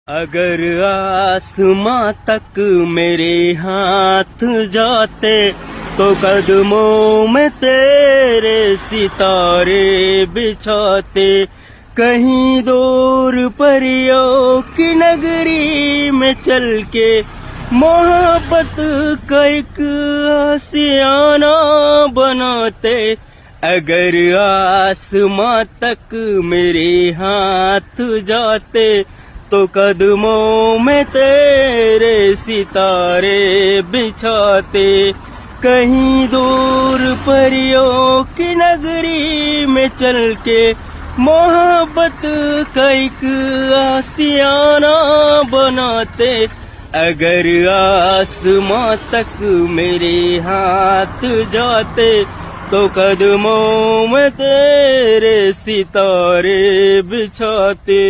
अगर आसमां तक मेरे हाथ जाते तो कदमों में तेरे सितारे बिछाते। कहीं दूर परियों की नगरी में चल के मोहब्बत का एक आशियाना बनाते। अगर आसमां तक मेरे हाथ जाते तो कदमों में तेरे सितारे बिछाते। कहीं दूर परियों की नगरी में चल के मोहब्बत का एक आशियाना बनाते। अगर आसमां तक मेरे हाथ जाते तो कदमों में तेरे सितारे बिछाते।